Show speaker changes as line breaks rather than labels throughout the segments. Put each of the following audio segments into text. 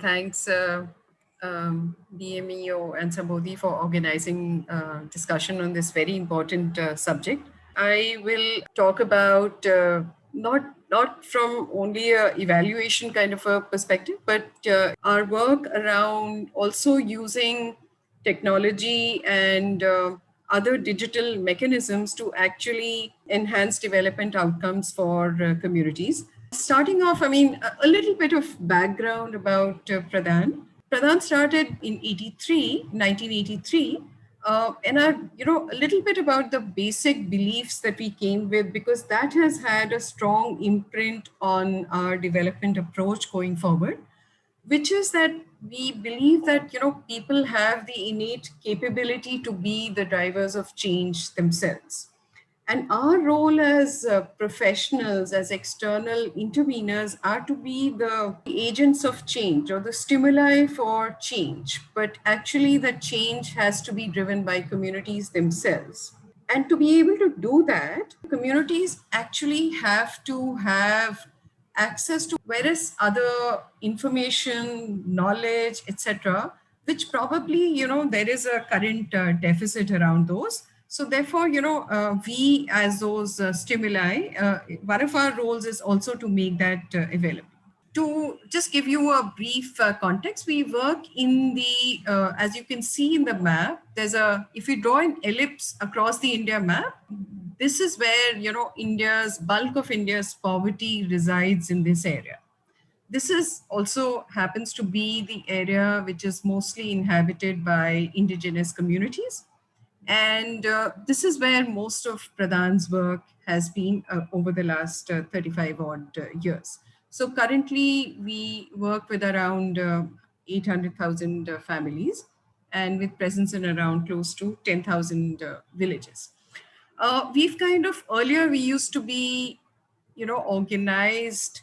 thanks BMEO and Sabodhi for organizing discussion on this very important subject. I will talk about not from only a evaluation kind of a perspective, but our work around also using technology and other digital mechanisms to actually enhance development outcomes for communities. Starting off, a little bit of background about Pradan. Pradan started in 1983, and a little bit about the basic beliefs that we came with, because that has had a strong imprint on our development approach going forward, which is that we believe that people have the innate capability to be the drivers of change themselves, and our role as professionals, as external interveners, are to be the agents of change or the stimuli for change. But actually, the change has to be driven by communities themselves. And to be able to do that, communities actually have to have access to various other information, knowledge, etc., which probably, there is a current deficit around those. So therefore, we as those stimuli, one of our roles is also to make that available. To just give you a brief context, we work in the, as you can see in the map, if you draw an ellipse across the India map, this is where, bulk of India's poverty resides in this area. This is also happens to be the area which is mostly inhabited by indigenous communities. And this is where most of Pradhan's work has been over the last 35 odd years. So currently we work with around 800,000 families, and with presence in around close to 10,000 villages. We've kind of, earlier we used to be, organized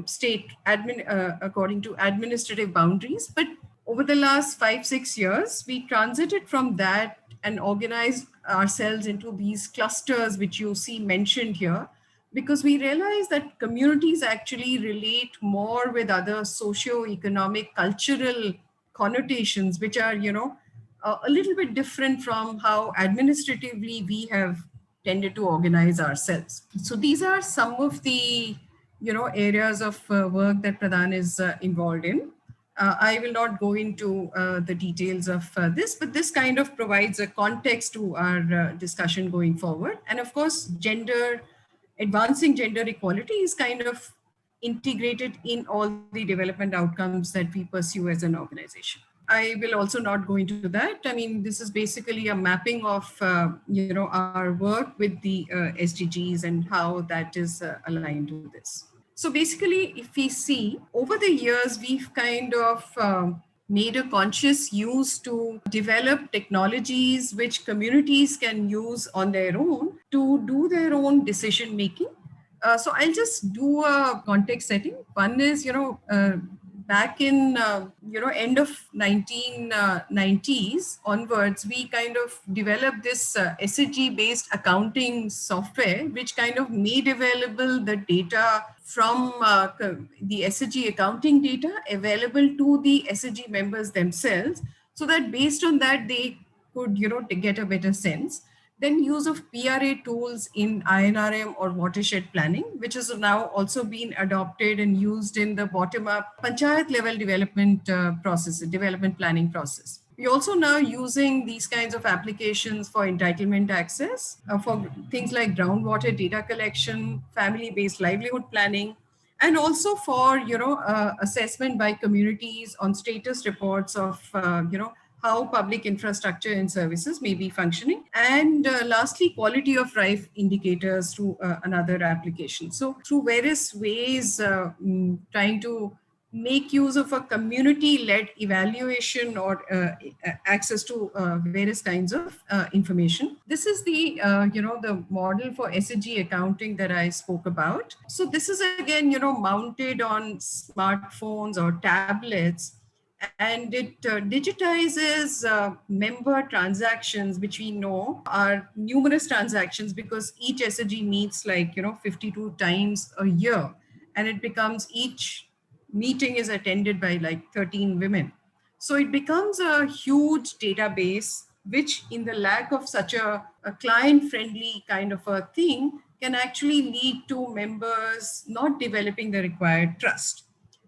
state according to administrative boundaries. But over the last 5-6 years, we transited from that and organized ourselves into these clusters, which you see mentioned here, because we realize that communities actually relate more with other socio-economic, cultural connotations, which are, a little bit different from how administratively we have tended to organize ourselves. So these are some of the, areas of work that Pradan is involved in. I will not go into the details of this, but this kind of provides a context to our discussion going forward. And of course, advancing gender equality is kind of integrated in all the development outcomes that we pursue as an organization. I will also not go into that. I mean, this is basically a mapping of, our work with the SDGs and how that is aligned to this. So basically, if we see over the years, we've kind of made a conscious use to develop technologies which communities can use on their own to do their own decision making. So I'll just do a context setting. One is, back in, end of 1990s onwards, we kind of developed this SHG-based accounting software, which kind of made available the data from the SHG accounting data available to the SHG members themselves, so that based on that, they could, to get a better sense. Then use of PRA tools in INRM or watershed planning, which has now also been adopted and used in the bottom-up panchayat level development development planning process. We're also now using these kinds of applications for entitlement access, for things like groundwater data collection, family-based livelihood planning, and also for, assessment by communities on status reports of, how public infrastructure and services may be functioning. And lastly, quality of life indicators through another application. So through various ways, trying to make use of a community-led evaluation or access to various kinds of information. This is the, the model for SHG accounting that I spoke about. So this is again, mounted on smartphones or tablets, and it digitizes member transactions, which we know are numerous transactions because each SHG meets 52 times a year, and it becomes each meeting is attended by like 13 women. So it becomes a huge database, which, in the lack of such a client friendly kind of a thing, can actually lead to members not developing the required trust.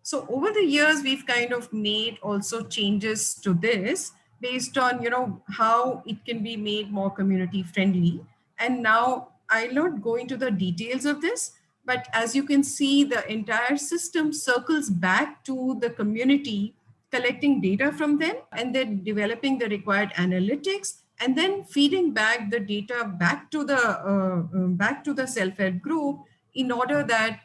So over the years, we've kind of made also changes to this based on, how it can be made more community friendly. And now I'll not go into the details of this, but as you can see, the entire system circles back to the community, collecting data from them and then developing the required analytics and then feeding back the data back to the self-help group, in order that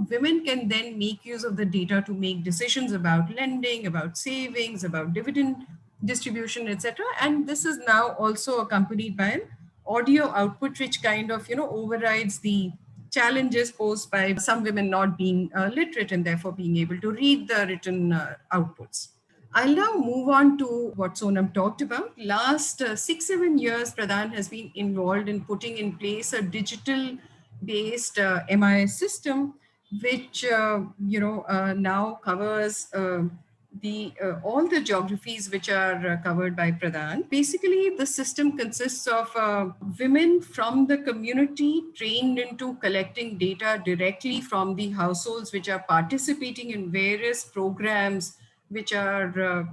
women can then make use of the data to make decisions about lending, about savings, about dividend distribution, etc. And this is now also accompanied by an audio output, which kind of overrides the challenges posed by some women not being literate and therefore being able to read the written outputs. I'll now move on to what Sonam talked about. Last 6-7 years, Pradan has been involved in putting in place a digital based MIS system, which now covers the all the geographies which are covered by Pradan. Basically, the system consists of women from the community trained into collecting data directly from the households which are participating in various programs which are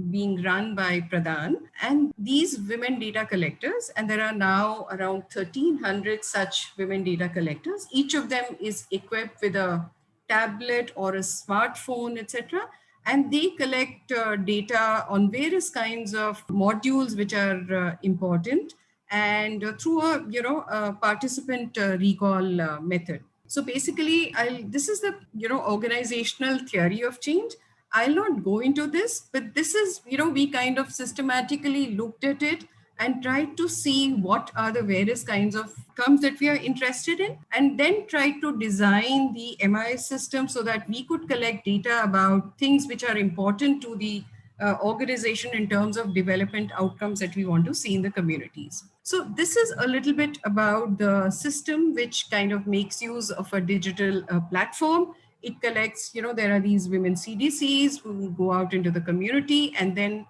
being run by Pradan. And these women data collectors, and there are now around 1,300 such women data collectors. Each of them is equipped with a tablet or a smartphone, etc. And they collect data on various kinds of modules which are important, and through a participant recall method. So basically, this is the organizational theory of change. I'll not go into this, but this is, we kind of systematically looked at it and tried to see what are the various kinds of terms that we are interested in, and then tried to design the MIS system so that we could collect data about things which are important to the organization in terms of development outcomes that we want to see in the communities. So this is a little bit about the system, which kind of makes use of a digital platform. It collects, there are these women CDCs who go out into the community and then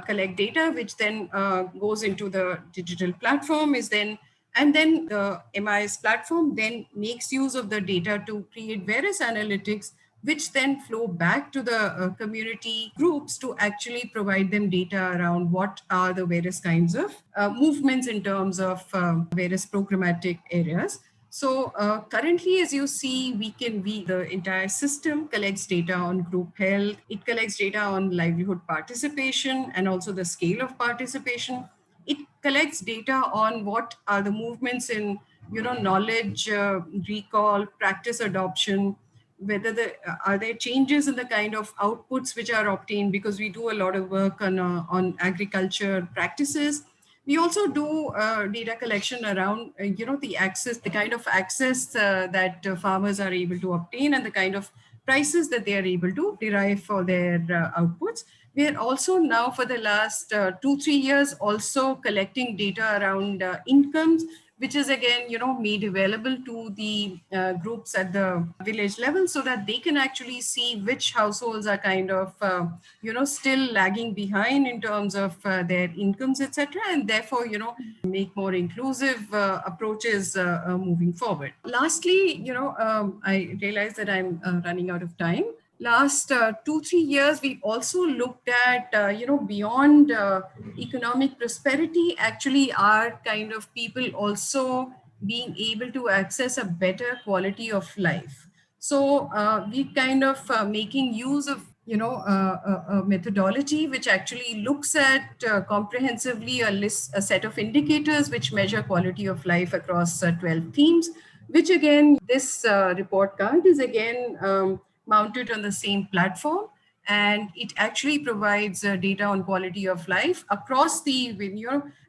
collect data, which then goes into the digital platform, and then the MIS platform then makes use of the data to create various analytics, which then flow back to the community groups to actually provide them data around what are the various kinds of movements in terms of various programmatic areas. So currently, as you see, the entire system collects data on group health. It collects data on livelihood participation and also the scale of participation. It collects data on what are the movements in, knowledge, recall, practice adoption, whether are there changes in the kind of outputs which are obtained, because we do a lot of work on agriculture practices. We also do data collection around, the kind of access that farmers are able to obtain and the kind of prices that they are able to derive for their outputs. We are also now, for the last 2-3 years, also collecting data around incomes, which is again, made available to the groups at the village level, so that they can actually see which households are kind of, still lagging behind in terms of their incomes, etc. And therefore, make more inclusive approaches moving forward. Lastly, I realize that I'm running out of time. Last 2-3 years, we also looked at, beyond economic prosperity, actually are kind of people also being able to access a better quality of life. So we kind of making use of, a methodology which actually looks at comprehensively a set of indicators which measure quality of life across 12 themes, which again, this report card is again mounted on the same platform, and it actually provides data on quality of life across the,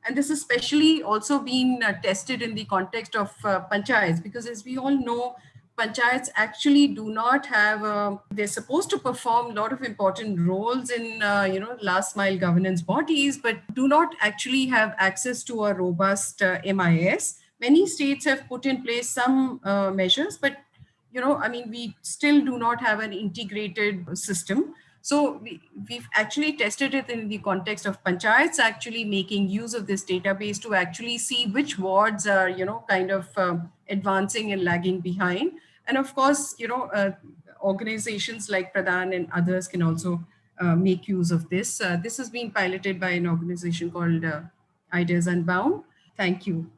and this is especially also been tested in the context of panchayats, because as we all know, panchayats actually do not have they're supposed to perform a lot of important roles in last mile governance bodies, but do not actually have access to a robust MIS. Many states have put in place some measures, but I mean, we still do not have an integrated system. So we've actually tested it in the context of panchayats actually making use of this database to actually see which wards are, kind of advancing and lagging behind. And of course, organizations like Pradan and others can also make use of this. This has been piloted by an organization called Ideas Unbound. Thank you.